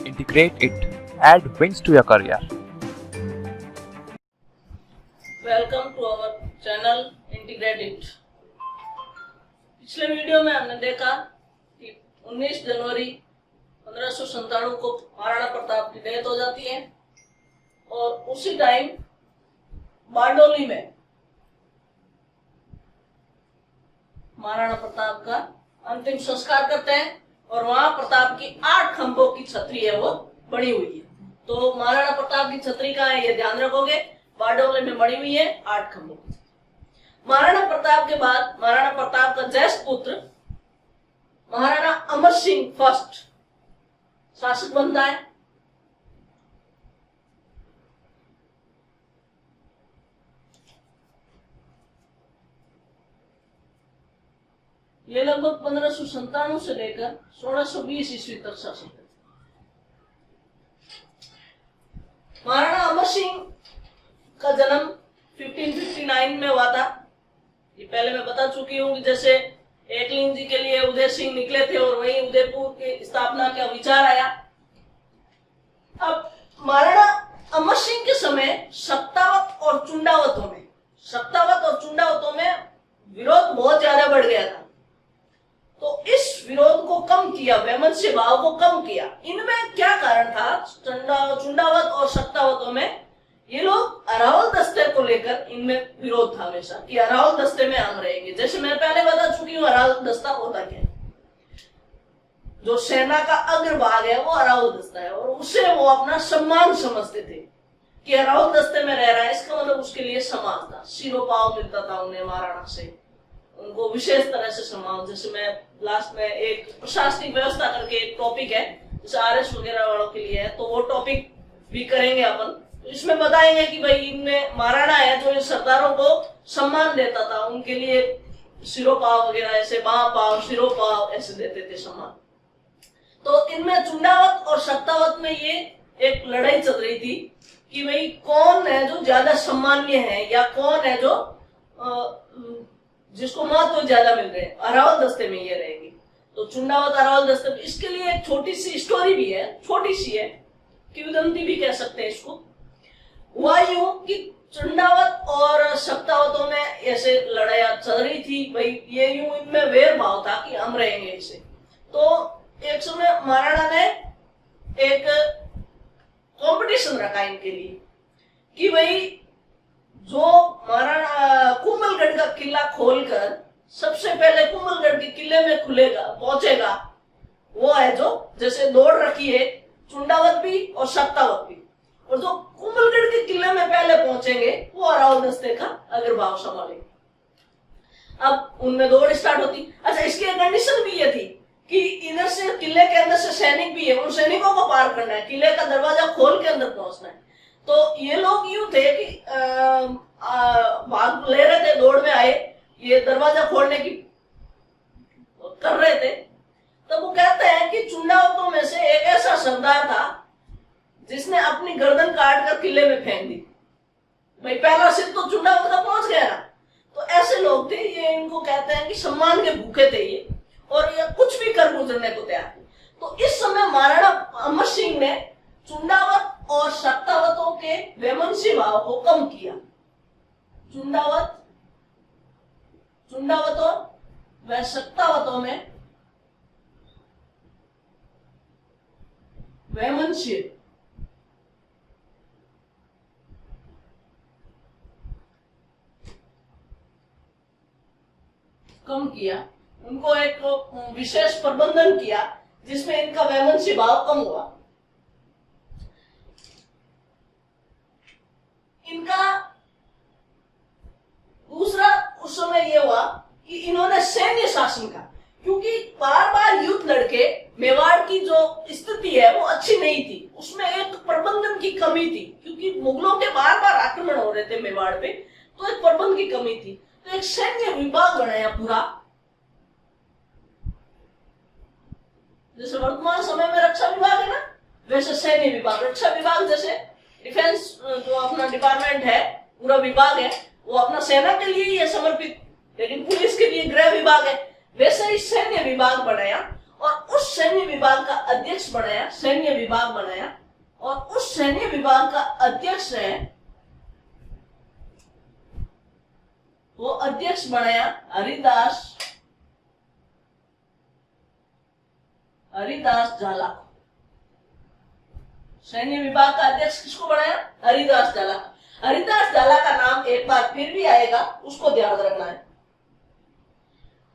integrate it, add wings to your career. Welcome to our channel integrate it. पिछले video में हमने देखा कि 19 जनवरी 1597 को महाराणा प्रताप की डेथ हो जाती है और उसी टाइम बारडोली में महाराणा प्रताप का अंतिम संस्कार करते हैं और वहां प्रताप की 8 खंभों की छतरी है वो बनी हुई है। तो महाराणा प्रताप की छतरी कहाँ है ये ध्यान रखोगे, बारडोली में बनी हुई है 8 खंभों की। महाराणा प्रताप के बाद महाराणा प्रताप का ज्येष्ठ पुत्र महाराणा अमर सिंह फर्स्ट शासक बनता है। ये लगभग 1597 से लेकर 1620 ईस्वी तक शासन करते। महाराणा अमर सिंह का जन्म 1559 में हुआ था। ये पहले मैं बता चुकी हूँ कि जैसे एकलिंग जी के लिए उदय सिंह निकले थे और वहीं उदयपुर की स्थापना का विचार आया। अब महाराणा अमर सिंह के समय सत्तावत और चुंडावतों में विरोध बहुत ज्यादा बढ़ गया था। तो इस विरोध को कम किया, वैमनस्य भाव को कम किया। इनमें क्या कारण था? चुंडावत और सत्तावतों में ये लोग अरावल दस्ते को लेकर इनमें विरोध था हमेशा कि अरावल दस्ते में हम रहेंगे। जैसे मैं पहले बता चुकी हूँ अरावल दस्ता होता क्या है। जो सेना का अग्रभाग है वो अरावल दस्ता है और उसे वो अपना सम्मान समझते थे कि अरावल दस्ते में रह रहा है, इसका मतलब उसके लिए सम्मान था, सिरोपाव मिलता था उन्हें महाराणा से, उनको विशेष तरह से सम्मान। जैसे मैं लास्ट में एक प्रशासनिक व्यवस्था करके एक टॉपिक है जैसे आरएस वगैरह वालों के लिए है, तो वो टॉपिक भी करेंगे अपन। तो इसमें बताएंगे कि भाई इनमें महाराणा है जो इन सरदारों को सम्मान देता था, उनके लिए सिरोपाव वगैरह ऐसे महापाव सिरोपाव ऐसे देते थे सम्मान। तो इनमें चुंडावत और सत्तावत में ये एक लड़ाई चल रही थी कि भाई कौन है जो ज्यादा सम्मान्य है या कौन है जो जिसको महत्व ज्यादा मिल रहे हैं। अरावल दस्ते में ये रहेगी तो चुंडावत अरावल दस्ते में। इसके लिए एक छोटी सी स्टोरी भी है, छोटी सी है, किंवदंती भी कह सकते हैं इसको। हुआ यूं कि चुंडावत और सत्तावतों में ऐसे लड़ाई चल रही थी, भाई ये यूं इनमें वेर भाव था कि हम रहेंगे इसे। तो एक समय महाराणा ने एक कंपटीशन रखा इनके लिए कि भाई जो महाराणा कुंभलगढ़ का किला खोलकर सबसे पहले कुंभलगढ़ के किले में पहुंचेगा वो है जो, जैसे दौड़ रखी है चुंडावत भी और सत्तावत भी, और जो कुंभलगढ़ के किले में पहले पहुंचेंगे वो अरावल दस्ते का अग्रभाग संभालेंगे। अब उनमें दौड़ स्टार्ट होती। अच्छा, इसकी कंडीशन भी ये थी कि इधर से किले के अंदर से सैनिक भी है, उन सैनिकों को पार करना है, किले का दरवाजा खोल के अंदर पहुंचना है। तो ये लोग यूं थे कि भाग ले रहे थे, दौड़ में आए, ये दरवाजा खोलने की कर रहे थे। तो वो कहते हैं कि चुंडावतों में से एक ऐसा सरदार था जिसने अपनी गर्दन काट कर किले में फेंक दी। भाई पहला सिर तो चुंडावत का पहुंच गया ना। तो ऐसे लोग थे, ये इनको कहते हैं कि सम्मान के भूखे थे ये, और ये कुछ भी कर गुजरने को तैयार थे। तो इस समय महाराणा अमर सिंह ने चुंडावत और सत्तावतों के वैमनस्य भाव को कम किया। चुंडावतों व सत्तावतों में वैमनस्य कम किया, उनको एक विशेष प्रबंधन किया जिसमें इनका वैमनस्य भाव कम हुआ। इनका दूसरा उस समय यह हुआ कि इन्होंने सैन्य शासन का, क्योंकि बार बार युद्ध लड़के मेवाड़ की जो स्थिति है वो अच्छी नहीं थी, उसमें एक प्रबंधन की कमी थी, क्योंकि मुगलों के बार बार आक्रमण हो रहे थे मेवाड़ पे, तो एक प्रबंधन की कमी थी। तो एक सैन्य विभाग बनाया पूरा, जैसे वर्तमान समय में रक्षा विभाग है ना, वैसे सैन्य विभाग, रक्षा विभाग जैसे डिफेंस जो अपना डिपार्टमेंट है, पूरा विभाग है, वो अपना सेना के लिए ही है समर्पित, लेकिन पुलिस के लिए गृह विभाग है, वैसे ही सैन्य विभाग बनाया और उस सैन्य विभाग का अध्यक्ष बनाया, सैन्य विभाग बनाया, और उस सैन्य विभाग का अध्यक्ष है, वो अध्यक्ष बनाया हरिदास झाला। सैन्य विभाग का अध्यक्ष किसको बनाया? हरिदास झाला। हरिदास झाला का नाम एक बार फिर भी आएगा, उसको ध्यान रखना है।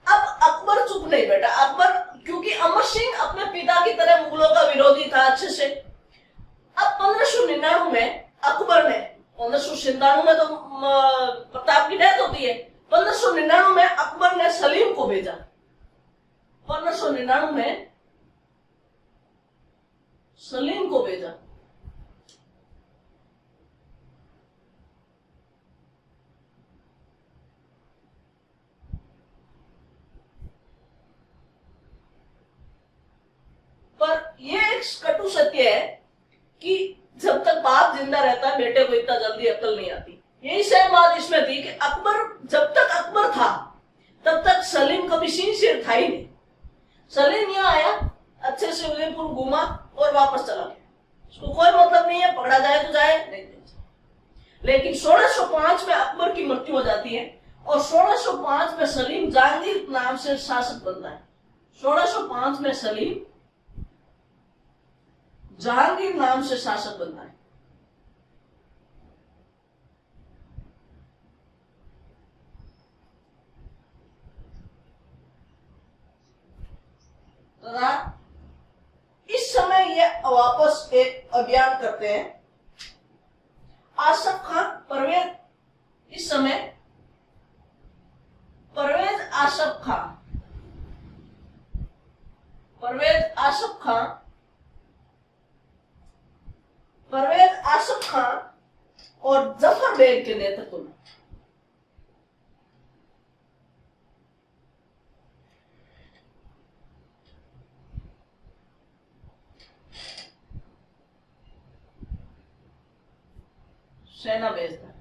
अब अकबर चुप नहीं बैठा। अकबर, क्योंकि अमर सिंह अपने पिता की तरह मुगलों का विरोधी था अच्छे से। अब 1599 में अकबर ने, 1597 में तो प्रताप की डेथ होती है, 1599 में अकबर ने सलीम को भेजा। 1599 में सलीम को भेजा। पर यह एक कटु सत्य है कि जब तक बाप जिंदा रहता है बेटे को इतना जल्दी अकल नहीं आती। यही सेम बात इसमें थी कि अकबर, जब तक अकबर था तब तक सलीम कभी सिंसियर था ही नहीं। सलीम यहाँ आया, अच्छे से उदयपुर घूमा और वापस चला गया। उसको कोई मतलब नहीं है, पकड़ा जाए तो जाए, नहीं। लेकिन 1605 में अकबर की मृत्यु हो जाती है और 1605 में सलीम जहांगीर नाम से शासक बनता है। 1605 में सलीम जहांगीर नाम से शासक बनता है। तथा इस समय ये वापस एक अभियान करते हैं। आसफ खान, परवेज, इस समय परवेज आसफ खान और जफर बेग के नेतृत्व में सेना भेजता है।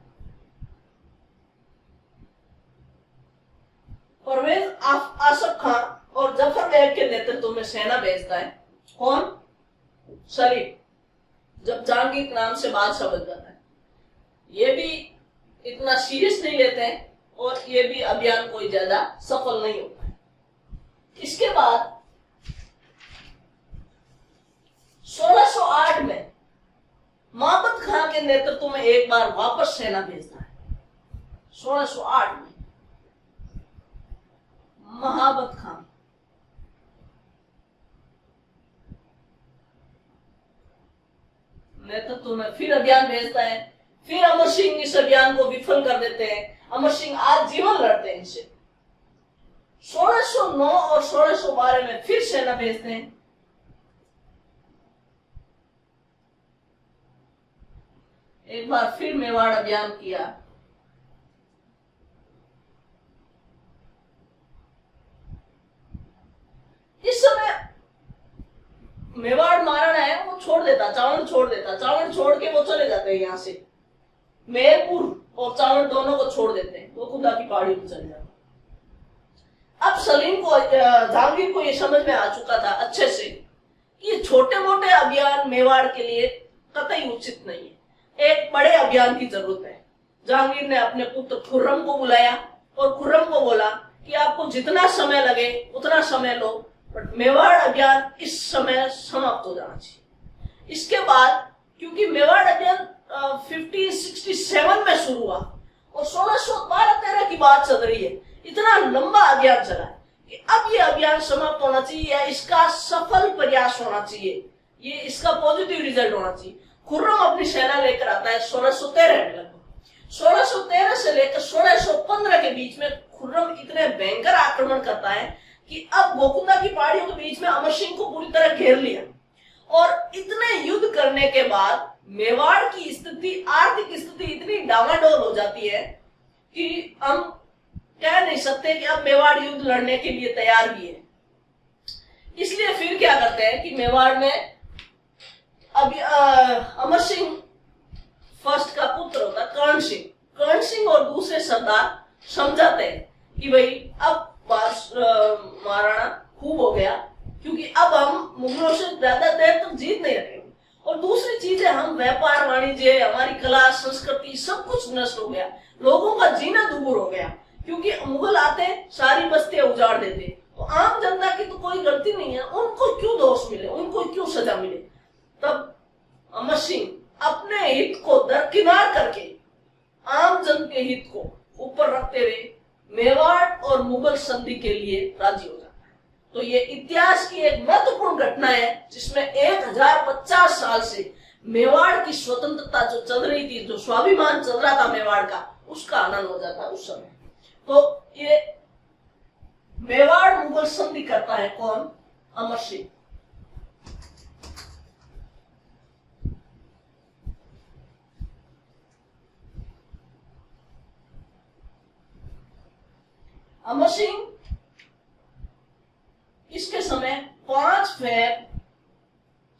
परवेज आसफ खान और जफर बेग के नेतृत्व में सेना भेजता है। कौन? सलीम, जब जहांगीर नाम से बादशाह बन जाता है। ये भी इतना सीरियस नहीं लेते हैं और ये भी अभियान कोई ज्यादा सफल नहीं होता है। इसके बाद 1608 में महाबत खान के नेतृत्व में एक बार वापस सेना भेजता है। 1608 में महाबत खान नेतृत्व में फिर अभियान भेजता है। फिर अमर सिंह इस अभियान को विफल कर देते हैं। अमर सिंह आज जीवन लड़ते हैं इनसे। 1609 और 1612 में फिर सेना भेजते हैं। एक बार फिर मेवाड़ अभियान किया। इस समय मेवाड़ महाराणा है, वो छोड़ देता, चावड़ छोड़ के वो चले जाते हैं। यहां से मेरपुर और चावड़ दोनों को छोड़ देते हैं, वो खुदा की पहाड़ी पर चले जाते। अब सलीम को, जहांगीर को ये समझ में आ चुका था अच्छे से कि ये छोटे मोटे अभियान मेवाड़ के लिए कतई उचित नहीं है, एक बड़े अभियान की जरूरत है। जहांगीर ने अपने पुत्र खुर्रम को बुलाया और खुर्रम को बोला कि आपको जितना समय लगे उतना समय लो, बट मेवाड़ अभियान इस समय समाप्त हो जाना चाहिए। इसके बाद, क्योंकि मेवाड़ अभियान 1567 में शुरू हुआ और 1612-13 की बात चल रही है, इतना लंबा अभियान चला है कि अब ये अभियान समाप्त होना चाहिए या इसका सफल प्रयास होना चाहिए, ये इसका पॉजिटिव रिजल्ट होना चाहिए। खुर्रम अपनी सेना लेकर आता है 1613 में। लगभग 1613 से लेकर 1615 के बीच में खुर्रम इतने भयंकर आक्रमण करता है कि अब गोकुंदा की पहाड़ियों के बीच में अमर सिंह को पूरी तरह घेर लिया। और इतने युद्ध करने के बाद मेवाड़ की स्थिति, आर्थिक स्थिति इतनी डामाडोल हो जाती है कि हम कह नहीं सकते कि अब मेवाड़ युद्ध लड़ने के लिए तैयार भी है। इसलिए फिर क्या करते हैं कि मेवाड़ में अभी अमर सिंह फर्स्ट का पुत्र होता कर्ण सिंह और दूसरे सरदार समझाते हैं कि भाई अब महाराणा खूब हो गया, क्योंकि सारी बस्तियां उजाड़ देते, तो आम जनता की तो कोई गलती नहीं है, उनको क्यों दोष मिले, उनको क्यों सजा मिले? तब अमर सिंह अपने हित को दरकिनार करके आम जन के हित को ऊपर रखते हुए मेवाड़ और मुगल संधि के लिए राजी हो जाता है। तो ये इतिहास की एक महत्वपूर्ण घटना है, जिसमें 1050 साल से मेवाड़ की स्वतंत्रता जो चल रही थी, जो स्वाभिमान चल रहा था मेवाड़ का, उसका आनंद हो जाता है उस समय। तो ये मेवाड़ मुगल संधि करता है कौन? अमर सिंह। अमर सिंह इसके समय 5 फेब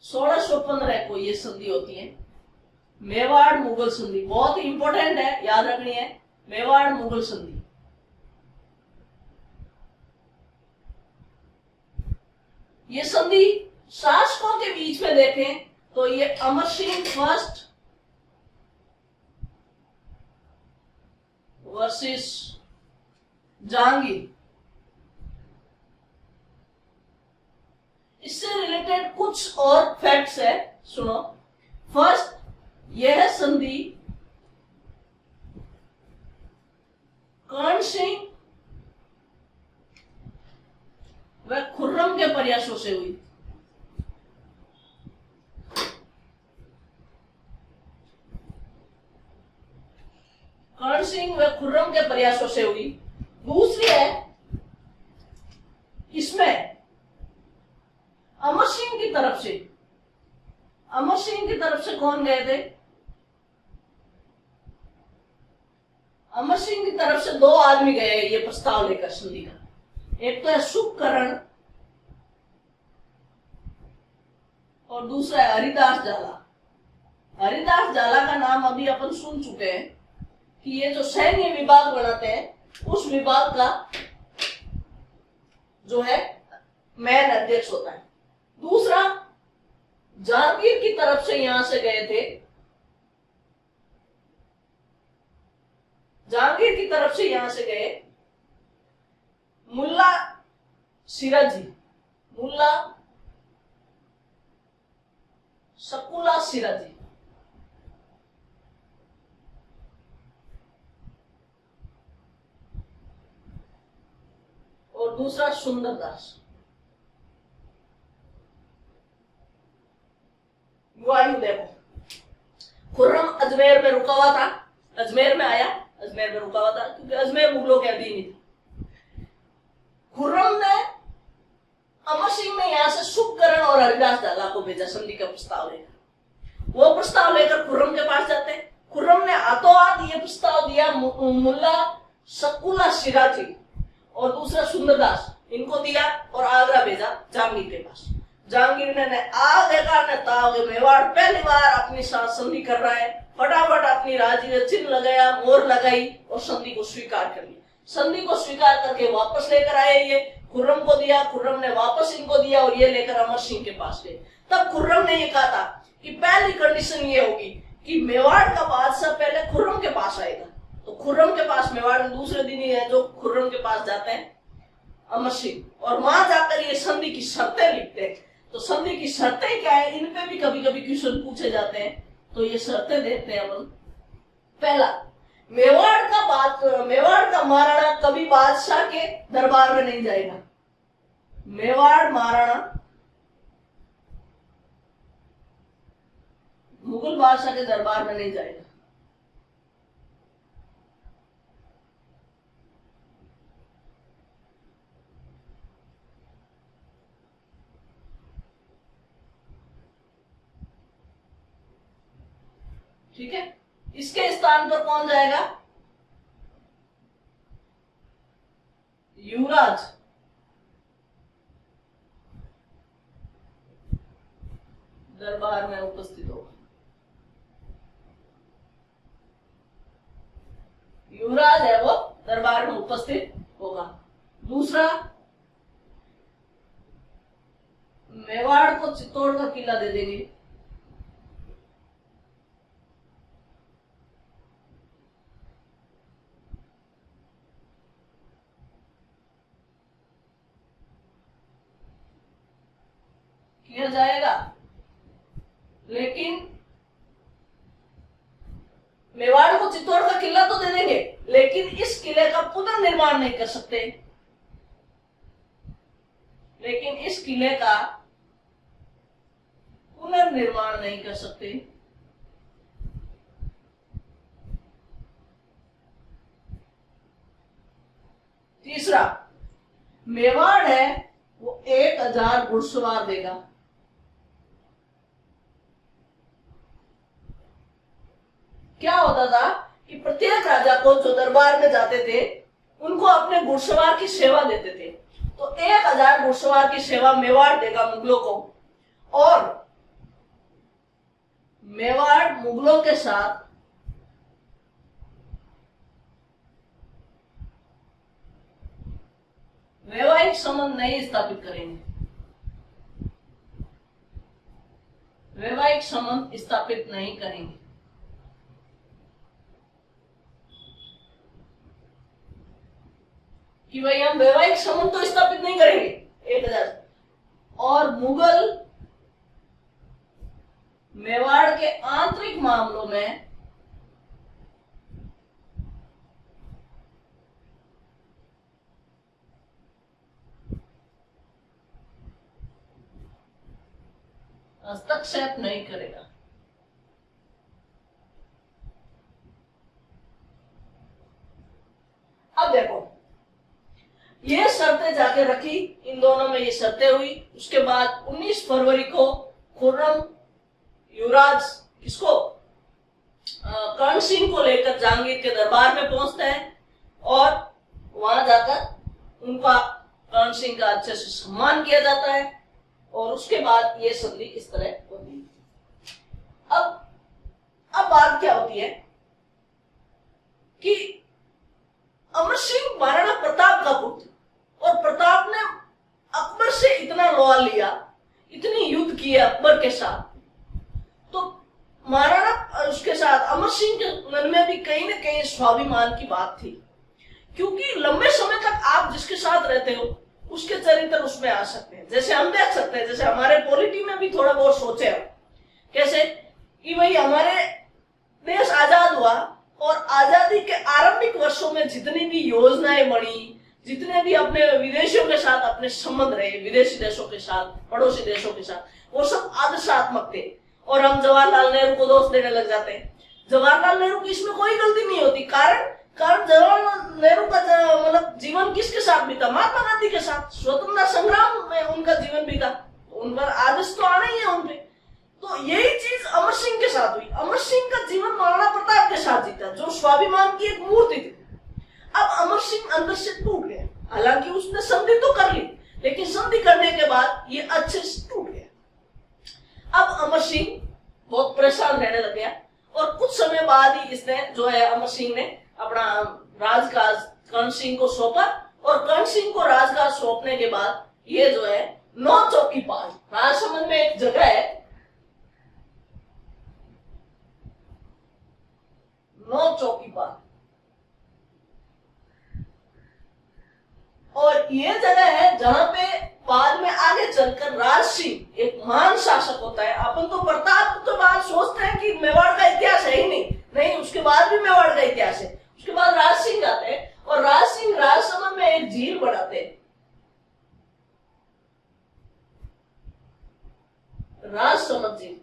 1615 को ये संधि होती है, मेवाड़ मुगल संधि। बहुत ही इंपॉर्टेंट है, याद रखनी है, मेवाड़ मुगल संधि। ये संधि शासकों के बीच में देखें तो ये अमर सिंह फर्स्ट वर्सेस जहांगीर, इससे रिलेटेड कुछ और फैक्ट्स है, सुनो। फर्स्ट, यह संधि कर्ण सिंह व खुर्रम के प्रयासों से हुई। कर्ण सिंह व खुर्रम के प्रयासों से हुई। दूसरी है, इसमें अमर सिंह की तरफ से, अमर सिंह की तरफ से कौन गए थे? अमर सिंह की तरफ से 2 आदमी गए ये प्रस्ताव लेकर संधि का। एक तो है सुखकरण और दूसरा है हरिदास जाला। हरिदास जाला का नाम अभी अपन सुन चुके हैं कि ये जो सैन्य विभाग बनाते हैं, उस विभाग का जो है मैन अध्यक्ष होता है। दूसरा, जहांगीर की तरफ से यहां से गए थे, जहांगीर की तरफ से यहां से गए मुल्ला सिराजी, मुल्ला शकुला सिराजी। और दूसरा सुंदरदास। वायु देखो, खुर्रम अजमेर में रुका हुआ था, अजमेर में आया, अजमेर में रुका हुआ था क्योंकि अजमेर मुगलों के अधीन ही था। खुर्रम ने, अमर सिंह ने यहां से सुखकरण और हरिदास जाला को भेजा संधि का प्रस्ताव लेकर। वो प्रस्ताव लेकर खुर्रम के पास जाते हैं। खुर्रम ने हाथों हाथ ये प्रस्ताव दिया मुल्ला शकुला सिराजी और दूसरा सुंदरदास, इनको दिया और आगरा भेजा जहांगीर के पास। जहांगीर ने आ देखा ने ताव मेवाड़ पहली बार अपनी साथ संधि कर रहा है, फटाफट अपनी राजी में चिन्ह लगाया, मोहर लगाई और संधि को स्वीकार कर लिया। संधि को स्वीकार करके वापस लेकर आए, ये खुर्रम को दिया, खुर्रम ने वापस इनको दिया और ये लेकर अमर सिंह के पास गए। तब खुर्रम ने ये कहा था कि पहली कंडीशन ये होगी कि मेवाड़ का बादशाह पहले खुर्रम के पास आएगा। तो खुर्रम के पास मेवाड़ में दूसरे दिन ही है जो खुर्रम के पास जाते हैं अमर सिंह, और वहां जाकर ये संधि की शर्तें लिखते हैं। तो संधि की शर्तें क्या है, इन पे भी कभी कभी क्वेश्चन पूछे जाते हैं, तो ये शर्तें देते हैं अपन। पहला, मेवाड़ का महाराणा कभी बादशाह के दरबार में नहीं जाएगा। मेवाड़ महाराणा मुगल बादशाह के दरबार में नहीं जाएगा। ठीक है, इसके स्थान पर कौन जाएगा? युवराज। दरबार में उपस्थित होगा। युवराज है वो दरबार में उपस्थित होगा। दूसरा, मेवाड़ को चित्तौड़ का किला दे देंगे। किया जाएगा, लेकिन मेवाड़ को चित्तौड़ का किला तो दे देंगे, लेकिन इस किले का पुनर्निर्माण नहीं कर सकते। लेकिन इस किले का पुनर्निर्माण नहीं कर सकते। तीसरा, मेवाड़ है वो 1000 घुड़सवार देगा। क्या होता था कि प्रत्येक राजा को जो दरबार में जाते थे उनको अपने घुड़सवार की सेवा देते थे, तो 1000 घुड़सवार की सेवा मेवाड़ देगा मुगलों को, और मेवाड़ मुगलों के साथ वैवाहिक संबंध नहीं स्थापित करेंगे, वैवाहिक संबंध स्थापित नहीं करेंगे। कि भाई हम वैवाहिक संबंध तो स्थापित नहीं करेंगे 1000, और मुगल मेवाड़ के आंतरिक मामलों में हस्तक्षेप नहीं करेगा। अब देखो, ये शर्तें जाके रखी, इन दोनों में ये शर्तें हुई। उसके बाद 19 फरवरी को खुर्रम युवराज किसको, कर्ण सिंह को लेकर जहांगीर के दरबार में पहुंचते हैं, और वहां जाकर उनका, कर्ण सिंह का अच्छे से सम्मान किया जाता है, और उसके बाद ये संधि इस तरह होती है। अब बात क्या होती है कि अमर सिंह महाराणा प्रताप का पुत्र, और प्रताप ने अकबर से इतना लोहा लिया, इतनी युद्ध किए अकबर के साथ, तो महाराणा उसके साथ अमर सिंह के मन में भी कहीं ना कहीं स्वाभिमान की बात थी, क्योंकि लंबे समय तक आप जिसके साथ रहते हो उसके चरित्र उसमें आ सकते हैं। जैसे हम देख सकते हैं, जैसे हमारे पॉलिटी में भी थोड़ा बहुत सोचे हम, कैसे कि भाई हमारे देश आजाद हुआ, और आजादी के आरंभिक वर्षों में जितनी भी योजनाएं बनी, जितने भी अपने विदेशियों के साथ अपने संबंध रहे, विदेशी देशों के साथ, पड़ोसी देशों के साथ, वो सब आदर्शात्मक थे, और हम जवाहरलाल नेहरू को दोष देने लग जाते हैं। जवाहरलाल नेहरू की इसमें कोई गलती नहीं होती, कारण जवाहरलाल नेहरू का मतलब जीवन किसके साथ बीता, महात्मा गांधी के साथ, स्वतंत्रता संग्राम में उनका जीवन बीता, उन पर आदर्श तो आना ही है उनपे। तो यही चीज अमर सिंह के साथ हुई। अमर सिंह का जीवन महाराणा प्रताप के साथ जीता, जो स्वाभिमान की एक मूर्ति थी। अब अमर सिंह अंदर से टूट गया, हालांकि उसने संधि तो कर ली, लेकिन संधि करने के बाद ये अच्छे से टूट गया। अब अमर सिंह बहुत परेशान रहने लग गया, और कुछ समय बाद ही इसने जो है अमर सिंह ने अपना राजकाज कर्ण सिंह को सौंपा, और कर्ण सिंह को राजकाज सौंपने के बाद ये जो है 9 चौकीपाल, राजसमंद में एक जगह है 9 चौकीपाल, और ये जगह है जहां पे बाद में आगे चलकर राज सिंह एक महान शासक होता है। अपन तो प्रताप तो बाद सोचते हैं कि मेवाड़ का इतिहास है ही नहीं, उसके बाद भी मेवाड़ का इतिहास है। उसके बाद राज सिंह आते हैं, और राज सिंह राजसमंद में एक झील बनाते हैं, राजसमंद झील।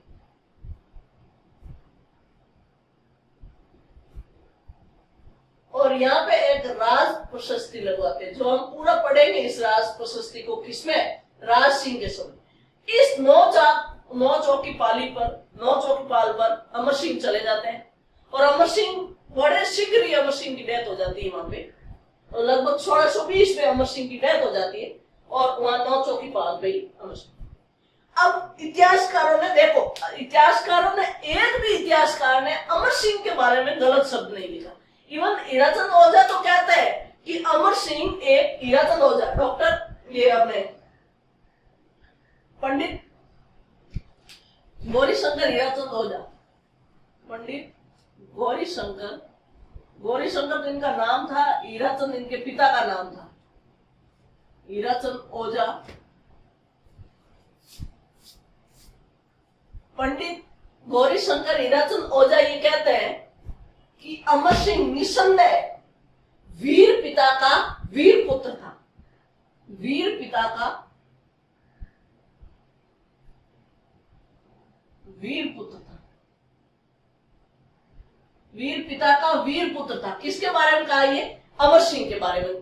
और यहाँ पे एक राज प्रशस्ति लगवाते हैं, जो हम पूरा पढ़ेंगे इस राज प्रशस्ति को, किसमें, राज सिंह के समय। इस 9 चौकीपाल पर अमर सिंह चले जाते हैं, और अमर सिंह बड़े शीघ्र ही अमर सिंह की डेथ हो जाती है वहां पे, और लगभग 1620 में अमर सिंह की डेथ हो जाती है, और वहां 9 चौकीपाल पे अमर सिंह। अब इतिहासकारों ने देखो, एक भी इतिहासकार ने अमर सिंह के बारे में गलत शब्द नहीं लिखा। इवन हीराचंद ओझा तो कहते हैं कि अमर सिंह एक, हीराचंद ओझा डॉक्टर, ये अपने पंडित गौरीशंकर हीराचंद ओझा, पंडित गौरीशंकर इनका नाम था, हीराचंद इनके पिता का नाम था, हीराचंद ओझा पंडित गौरी शंकर हीराचंद ओझा ये कहते हैं कि अमर सिंह निसंदेह वीर पिता का वीर पुत्र था। वीर पिता का वीर पुत्र था। वीर पिता का वीर पुत्र था। किसके बारे में कहा ये? अमर सिंह के बारे में।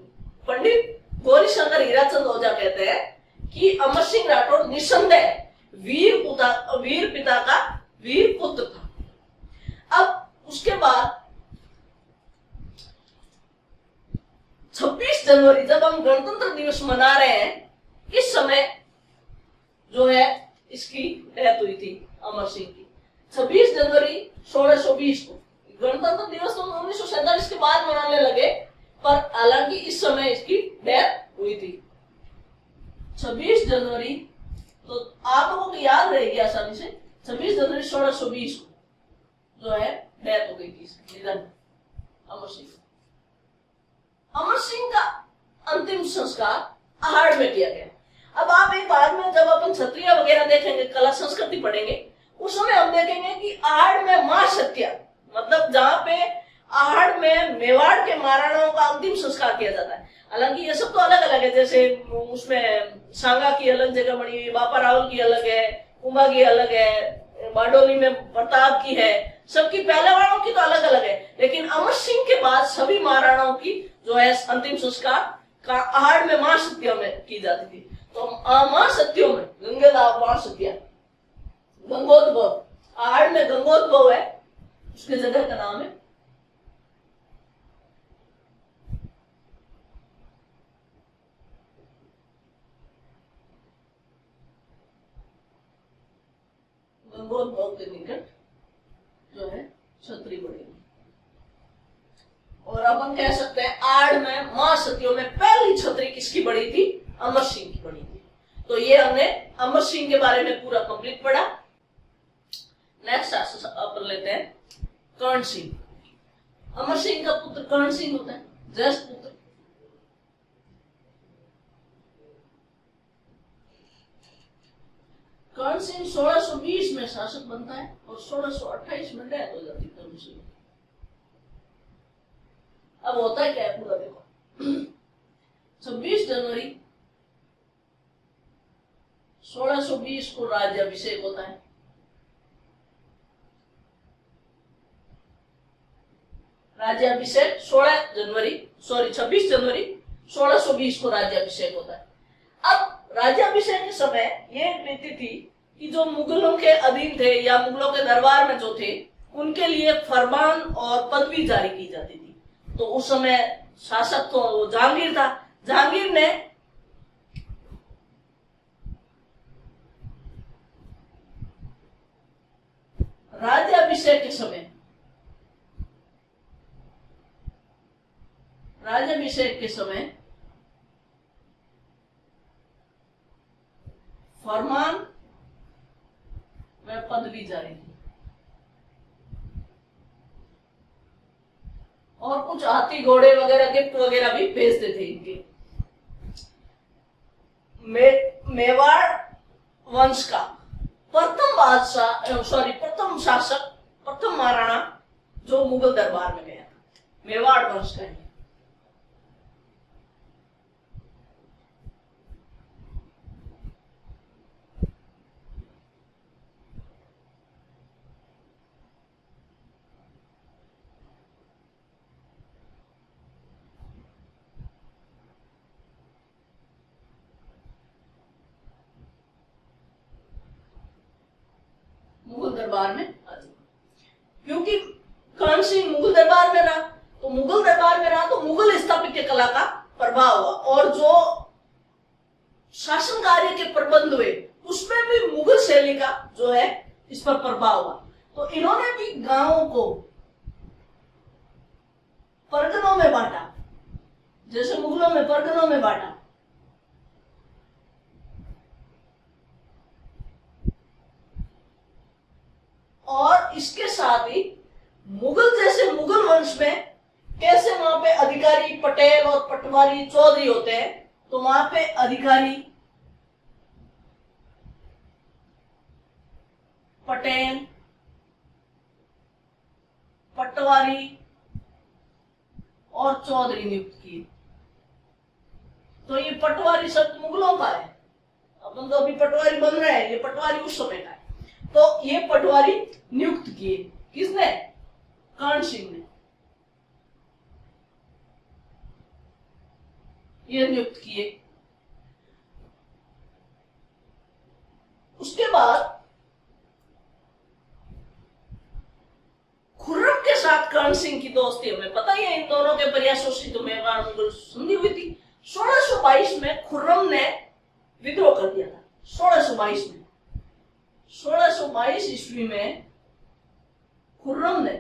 पंडित गौरी शंकर हीराचंद ओझा कहते हैं कि अमर सिंह राठौड़ निसंदेह वीर पिता का वीर पुत्र था। अब उसके बाद 26 जनवरी जब हम गणतंत्र दिवस मना रहे हैं, इस समय जो है इसकी डेथ हुई थी अमर सिंह की। 26 जनवरी 1620 को। गणतंत्र दिवस तो 1947 के बाद मनाने लगे, पर हालांकि इस समय इसकी डेथ हुई थी 26 जनवरी। तो आप लोगों को याद रहेगी आसानी से, 26 जनवरी 1620 को जो है डेथ हो गई थी, निधन अमर सिंह। अमर सिंह का अंतिम संस्कार आहाड़ में किया गया। अब आप एक बाद में जब अपन क्षत्रिय वगैरह देखेंगे, कला संस्कृति पढ़ेंगे, उस समय हम देखेंगे कि आहाड़ में मां सत्या, मतलब जहां पे आहाड़ में मेवाड़ के महाराणाओं का अंतिम संस्कार किया जाता है। हालांकि ये सब तो अलग अलग है, जैसे उसमें सांगा की अलग जगह बनी हुई, बापा रावल की अलग है, कुंभा की अलग है, बारडोली में प्रताप की है, सबकी पहले वालों की तो अलग अलग है। लेकिन अमर सिंह के बाद सभी महाराणाओं की जो है अंतिम संस्कार का आहाड़ में मां सत्या में की जाती थी। तो मां सत्यों में गंगेदाव मां सत्या, गंगोद्भव, आहाड़ में गंगोद्भव है उसके जगह का नाम है। गंगोद्भव के निकट जो है छतरी बनेगी। और अब हम कह सकते हैं आड़ में मां सतियों में पहली छतरी किसकी बड़ी थी? अमर सिंह की बड़ी थी। तो ये हमने अमर सिंह के बारे में पूरा कंप्लीट पढ़ा। नेक्स्ट अपन लेते हैं कर्ण सिंह। अमर सिंह का पुत्र कर्ण सिंह होता है, ज्येष्ठ पुत्र। कर्ण सिंह 1620 में शासक बनता है और 1628 में डेथ हो जाती है कर्ण सिंह। अब होता है क्या है पूरा देखो। 26 जनवरी 1620 को राज्याभिषेक होता है। राज्याभिषेक 26 जनवरी 1620 को राज्याभिषेक होता है। अब राज्याभिषेक के समय ये रीति थी कि जो मुगलों के अधीन थे या मुगलों के दरबार में जो थे, उनके लिए फरमान और पदवी जारी की जाती थी। तो उस समय शासक तो वो जहांगीर था। जहांगीर ने राज्याभिषेक के समय फरमान व पदवी जारी की और कुछ हाथी घोड़े वगैरह गिफ्ट वगैरह भी भेजते थे इनके। मेवाड़ वंश का प्रथम शासक, प्रथम महाराणा जो मुगल दरबार में गया था, मेवाड़ वंश का है। मुगल दरबार में क्योंकि कर्ण सिंह मुगल दरबार में रहा, तो मुगल स्थापत्य कला का प्रभाव हुआ और जो शासन कार्य के प्रबंध हुए उसमें भी मुगल शैली का जो है इस पर प्रभाव हुआ। तो इन्होंने भी गांवों को परगनों में बांटा, जैसे मुगलों में परगनों में बांटा। और इसके साथ ही मुगल वंश में कैसे वहां पे अधिकारी पटेल और पटवारी चौधरी होते हैं, तो वहां पे अधिकारी पटेल, पटवारी और चौधरी नियुक्त किए। तो ये पटवारी शब्द मुगलों का है, अपन तो अभी पटवारी बन रहे हैं, ये पटवारी उस समय का है। तो ये पटवारी नियुक्त किए, किसने? कर्ण सिंह ने ये नियुक्त किए। उसके बाद खुर्रम के साथ कर्ण सिंह की दोस्ती, हमें पता ही है, इन दोनों के प्रयासों से तो मेवाड़ मुगल संधि हुई थी। 1622 में खुर्रम ने विद्रोह कर दिया था। 1622 में, 1622 ईस्वी में खुर्रम ने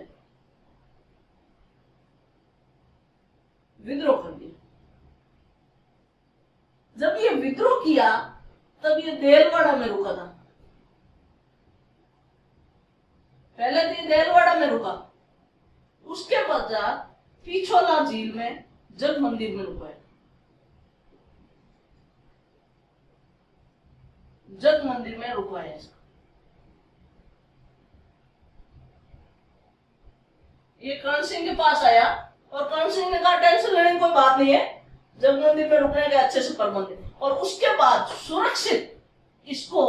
विद्रोह कर दिया। जब ये विद्रोह किया तब ये देलवाड़ा में रुका था। पहले तो ये देलवाड़ा में रुका, उसके पश्चात पिछोला झील में जग मंदिर में रुका है। जग मंदिर में रुका है। ये कर्ण सिंह के पास आया और कर्ण सिंह ने कहा टेंशन लेने की कोई बात नहीं है, जग मंदिर में रुकने के अच्छे से प्रबंध है। और उसके बाद सुरक्षित इसको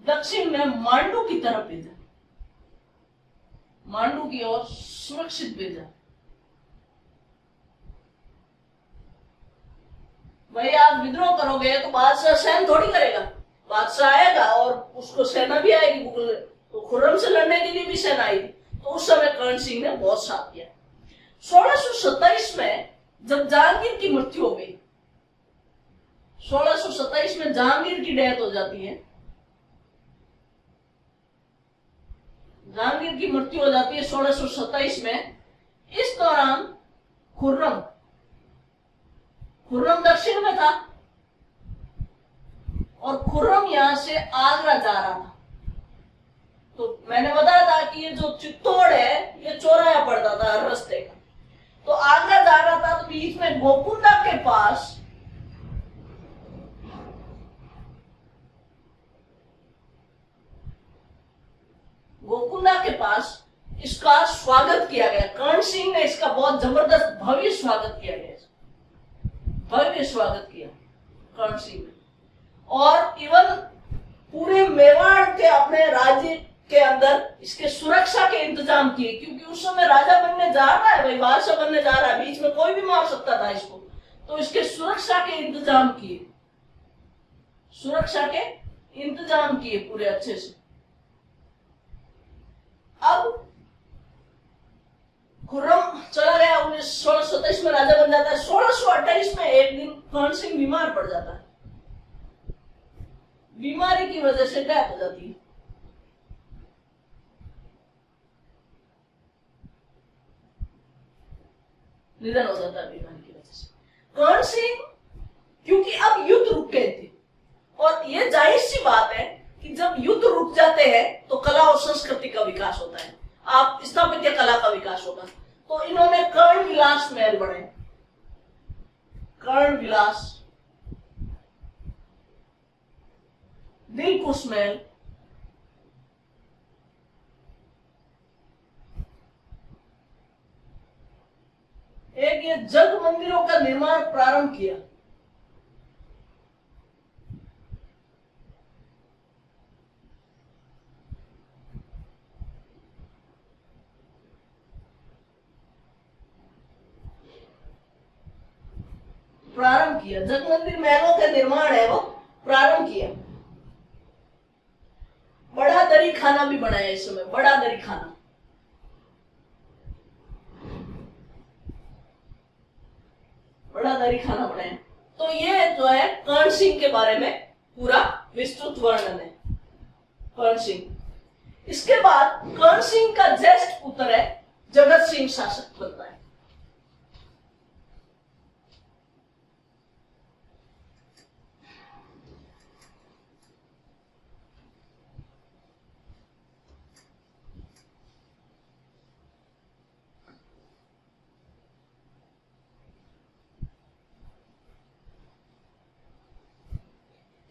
दक्षिण में मांडू की तरफ भेजा, मांडू की ओर सुरक्षित भेजा। भाई आप विद्रोह करोगे तो बादशाह सहन थोड़ी करेगा, बादशाह आएगा और उसको सेना भी आएगी, तो खुर्रम से लड़ने के लिए भी सेना आई। तो उस समय कर्ण सिंह ने बहुत साथ दिया। 1627 में जब जहांगीर की मृत्यु हो गई, 1627 में जहांगीर की डेथ हो जाती है, जहांगीर की मृत्यु हो जाती है 1627 में। इस दौरान खुर्रम दक्षिण में था और खुर्रम यहां से आगरा जा रहा था। तो मैंने बताया था कि ये जो चित्तौड़ है ये चौराया पड़ता था रास्ते का। तो आगरा जा रहा था, तो बीच में गोकुंडा के पास इसका स्वागत किया गया। कर्ण सिंह ने इसका बहुत जबरदस्त भव्य स्वागत किया गया, भव्य स्वागत किया कर्ण सिंह ने। और इवन पूरे मेवाड़ के अपने राज्य के अंदर इसके सुरक्षा के इंतजाम किए, क्योंकि उस समय राजा बनने जा रहा है, भाई बादशाह बनने जा रहा है, बीच में कोई भी मार सकता था इसको। तो इसके सुरक्षा के इंतजाम किए, सुरक्षा के इंतजाम किए पूरे अच्छे से। अब खुर्रम चला गया, 1627 में राजा बन जाता है। 1628 में एक दिन कर्ण सिंह बीमार पड़ जाता है, बीमारी की वजह से डेथ हो जाती है। निधन हो जाता है बीमारी की वजह से। कर्ण सिंह, क्योंकि अब युद्ध रुक गए थे, और ये जाहिर सी बात है कि जब युद्ध रुक जाते हैं तो कला और संस्कृति का विकास होता है, आप स्थापत्य कला का विकास होगा। तो इन्होंने कर्ण विलास महल बनाए, कर्ण विलास, दिलकुश महल, एक ये जग मंदिरों का निर्माण प्रारंभ किया। जग मंदिर महलों का निर्माण है वो प्रारंभ किया। बड़ा दरी खाना भी बनाया इस समय, बड़ा दरी खाना, बड़ा दरी खाना बनाया। तो ये जो है कर्ण सिंह के बारे में पूरा विस्तृत वर्णन है, कर्ण सिंह। इसके बाद कर्ण सिंह का ज्येष्ठ पुत्र है जगत सिंह शासक बनता है।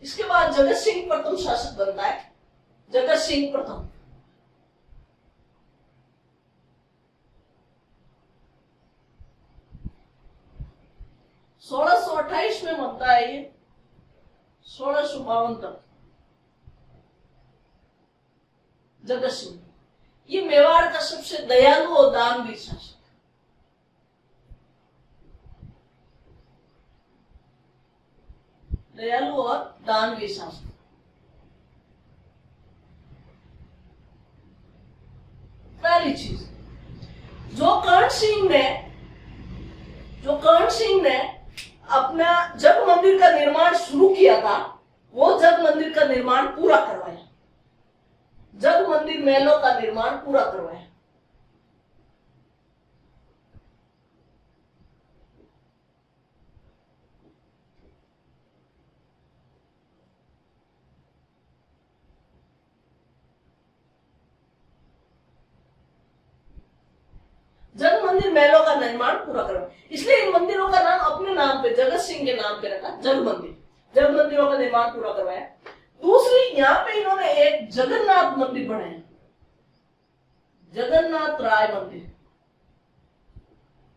इसके बाद जगत सिंह प्रथम शासक बनता है, जगत सिंह प्रथम। 1628 में बनता है ये, 1652 तक जगत सिंह। ये मेवाड़ का सबसे दयालु और दानवीर शासक, दयालु और दानवीर शासक। पहली चीज, जो कर्ण सिंह ने अपना जग मंदिर का निर्माण शुरू किया था, वो जग मंदिर का निर्माण पूरा करवाया, जग मंदिर महलों का निर्माण पूरा करवाया। जग मंदिर महलों का निर्माण पूरा करवाया, इसलिए इन मंदिरों का नाम अपने नाम पे, जगत सिंह के नाम पे रखा, जग मंदिर। जग मंदिरों का निर्माण पूरा करवाया। दूसरी, यहाँ पे इन्होंने एक जगन्नाथ मंदिर बनाया, जगन्नाथ राय मंदिर,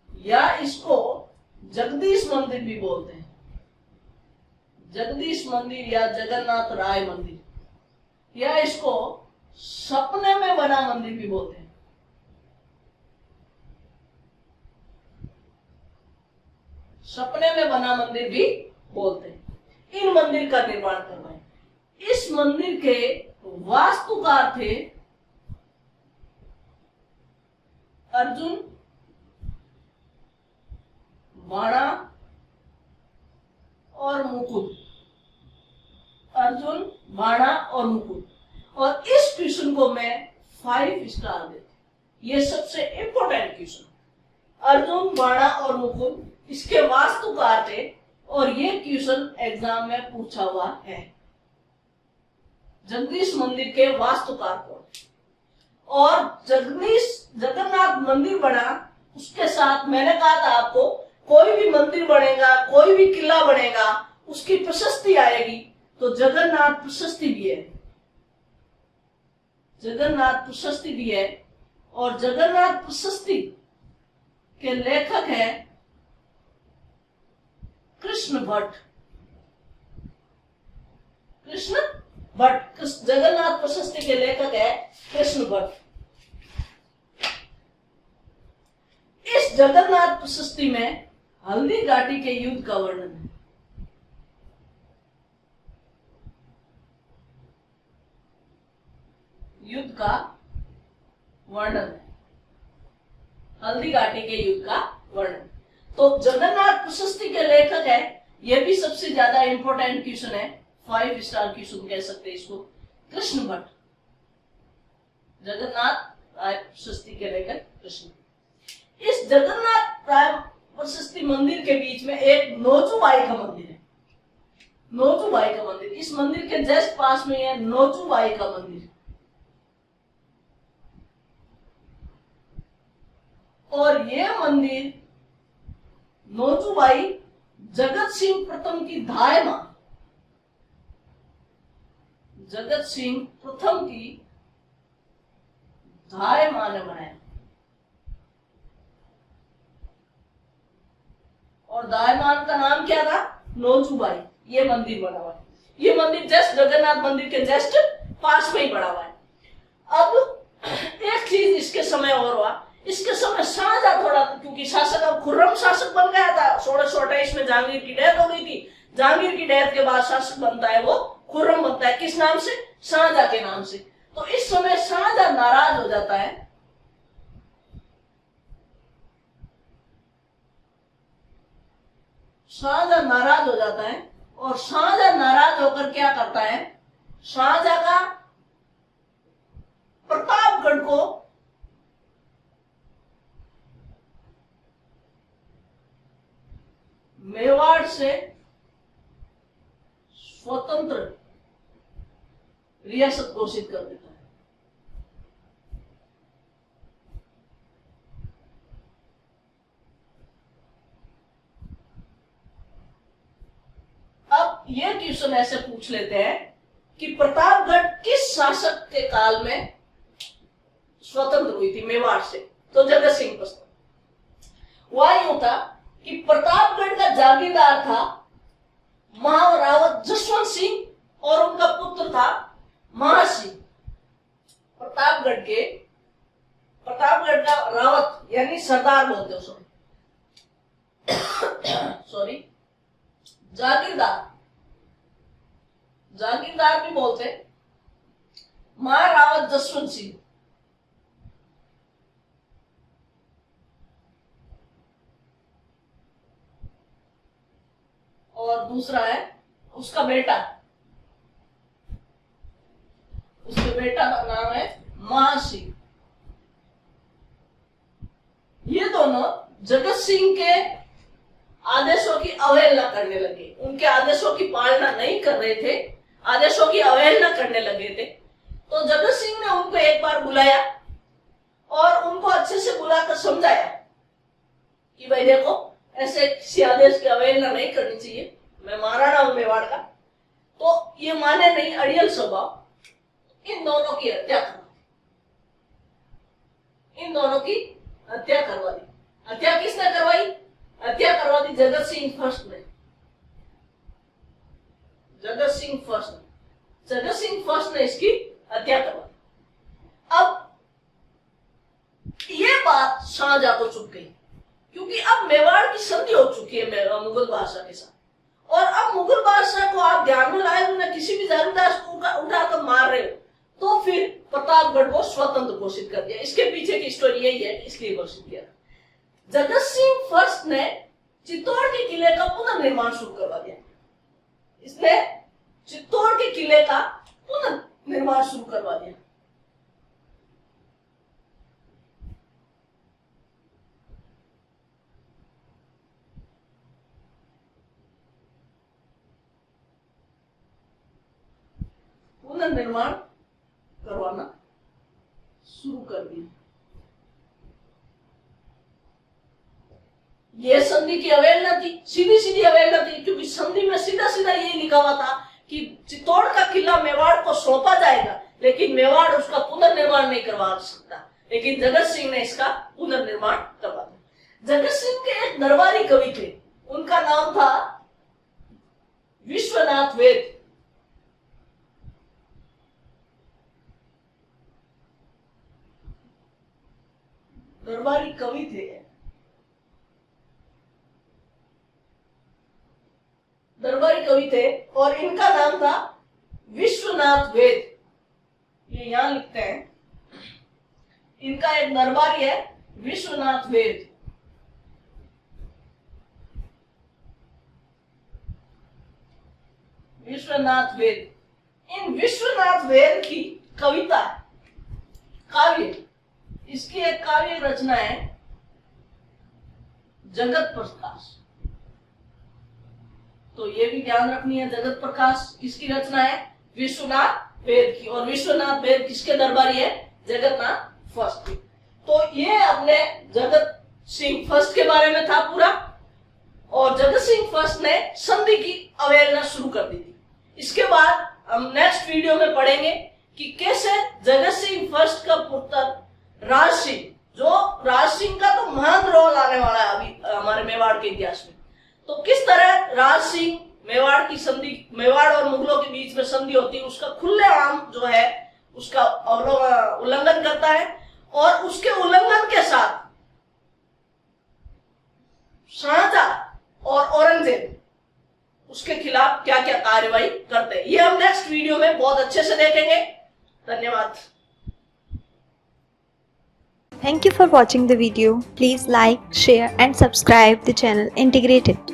या इसको जगदीश मंदिर भी बोलते हैं, जगदीश मंदिर या जगन्नाथ राय मंदिर, या इसको सपने में बना मंदिर भी बोलते हैं। सपने में बना मंदिर भी बोलते हैं। इन मंदिर का निर्माण करवाए। इस मंदिर के वास्तुकार थे अर्जुन, बाणा और मुकुंद, अर्जुन, बाणा और मुकुंद। और इस क्वेश्चन को मैं 5 स्टार देती, ये सबसे इंपॉर्टेंट क्वेश्चन। अर्जुन, बाणा और मुकुंद इसके वास्तुकार थे, और ये क्वेश्चन एग्जाम में पूछा हुआ है। जगदीश मंदिर के वास्तुकार कौन, और जगन्नाथ मंदिर बना, उसके साथ मैंने कहा था आपको, कोई भी मंदिर बनेगा, कोई भी किला बनेगा, उसकी प्रशस्ति आएगी, तो जगन्नाथ प्रशस्ति भी है, जगन्नाथ प्रशस्ति भी है। और जगन्नाथ प्रशस्ति के लेखक है कृष्ण भट्ट, कृष्ण भट्ट, जगन्नाथ प्रशस्ति के लेखक है कृष्ण भट्ट। इस जगन्नाथ प्रशस्ति में हल्दी घाटी के युद्ध का वर्णन है। युद्ध का वर्णन है, हल्दी घाटी के युद्ध का वर्णन। तो जगन्नाथ प्रशस्ति के लेखक है, यह भी सबसे ज्यादा इंपॉर्टेंट क्वेश्चन है, 5 स्टार क्वेश्चन कह सकते हैं इसको, कृष्ण भट्ट, जगन्नाथ राय प्रशस्ति के लेखक कृष्ण। इस जगन्नाथ राय प्रशस्ति मंदिर के बीच में एक नोचूबाई का मंदिर है, नोचूबाई का मंदिर। इस मंदिर के जस्ट पास में है नोचूबाई का मंदिर, और यह मंदिर नोचूबाई जगत सिंह प्रथम की धाय मां, जगत सिंह प्रथम की धाय मां ने बनाया, और दायमान का नाम क्या था, नोचूबाई। ये मंदिर बना हुआ है, ये मंदिर जस्ट जगन्नाथ मंदिर के जस्ट पास में ही बना हुआ है। अब एक चीज इसके समय और हुआ, इसके समय शाहजहां थोड़ा, क्योंकि शासक अब खुर्रम शासक बन गया था, 1628 में जहांगीर की डेथ हो गई थी। जहांगीर की डेथ के बाद शासक बनता है वो खुर्रम बनता है, किस नाम से, शाहजहां के नाम से। तो इस समय शाहजहां नाराज हो जाता है, शाहजहां नाराज हो जाता है, और शाहजहां नाराज होकर क्या करता है, शाहजहां का प्रतापगढ़ को मेवाड़ से स्वतंत्र रियासत घोषित कर देता है। अब यह क्वेश्चन ऐसे पूछ लेते हैं कि प्रतापगढ़ किस शासक के काल में स्वतंत्र हुई थी मेवाड़ से, तो जगत सिंह प्रथम। वह यूं था कि प्रतापगढ़ का जागीरदार था महारावत जसवंत सिंह और उनका पुत्र था महासिंह। प्रतापगढ़ का रावत यानी सरदार बोलते हो, सॉरी जागीरदार भी बोलते महारावत जसवंत सिंह। और दूसरा है उसका बेटा, उसके बेटा का नाम है महासिंह। ये दोनों जगत सिंह के आदेशों की अवहेलना करने लगे, उनके आदेशों की पालना नहीं कर रहे थे, आदेशों की अवहेलना करने लगे थे। तो जगत सिंह ने उनको एक बार बुलाया और उनको अच्छे से बुलाकर समझाया कि भाई देखो, ऐसे किसी आदेश की अवहेलना नहीं करनी चाहिए, मैं महाराणा हूं मेवाड़ का। तो ये माने नहीं, अड़ियल स्वभाव, इन दोनों की हत्या करवा दी। हत्या किसने करवाई? हत्या करवा दी जगत सिंह फर्स्ट ने। जगत सिंह फर्स्ट ने इसकी हत्या करवा दी। अब ये बात शाहजहां को चुप गई, क्योंकि अब मेवाड़ की संधि हो चुकी है मुगल बादशाह के साथ। और अब मुगल बादशाह को आप ध्यान में लाए, उन्हें किसी भी जमींदार को उठाकर मार रहे हो, तो फिर प्रतापगढ़ को स्वतंत्र घोषित कर दिया। इसके पीछे की स्टोरी यही है, इसलिए घोषित किया। जगत सिंह फर्स्ट ने चित्तौड़ के किले का पुनर्निर्माण शुरू करवा दिया। इसने चित्तौड़ के किले का पुनर्निर्माण शुरू करवा दिया। पुनर्निर्माण करवाना शुरू कर दिया। ये संधि की अवहेलना थी, सीधी सीधी अवहेलना थी, क्योंकि संधि में सीधा सीधा ये लिखा हुआ था कि चित्तौड़ का किला मेवाड़ को सौंपा जाएगा, लेकिन मेवाड़ उसका पुनर्निर्माण नहीं करवा सकता। लेकिन जगत सिंह ने इसका पुनर्निर्माण करवा दिया। जगत सिंह के एक दरबारी कवि थे, उनका नाम था विश्वनाथ वेद। दरबारी कवि थे और इनका नाम था विश्वनाथ वेद। ये यहां लिखते हैं, इनका एक दरबारी है विश्वनाथ वेद। इन विश्वनाथ वेद की कविता, काव्य, इसकी एक काव्य रचना है जगत प्रकाश। तो ये भी ध्यान रखनी है, जगत प्रकाश किसकी रचना है? विश्वनाथ वेद की। और विश्वनाथ वेद किसके दरबारी है? जगन्नाथ फर्स्ट की। तो ये अपने जगत सिंह फर्स्ट के बारे में था पूरा, और जगत सिंह फर्स्ट ने संधि की अवहेलना शुरू कर दी थी। इसके बाद हम नेक्स्ट वीडियो में पढ़ेंगे कि कैसे जगत सिंह फर्स्ट का पुत्र राज सिंह, जो राज सिंह का तो महान रोल आने वाला है अभी हमारे मेवाड़ के इतिहास में, तो किस तरह राज सिंह मेवाड़ की संधि, मेवाड़ और मुगलों के बीच में संधि होती है, उसका खुलेआम जो है उसका उल्लंघन करता है, और उसके उल्लंघन के साथ शाहजहां और औरंगजेब उसके खिलाफ क्या क्या कार्रवाई करते हैं, ये हम नेक्स्ट वीडियो में बहुत अच्छे से देखेंगे। धन्यवाद। Thank you for watching the video. Please like, share and subscribe the channel Integrated.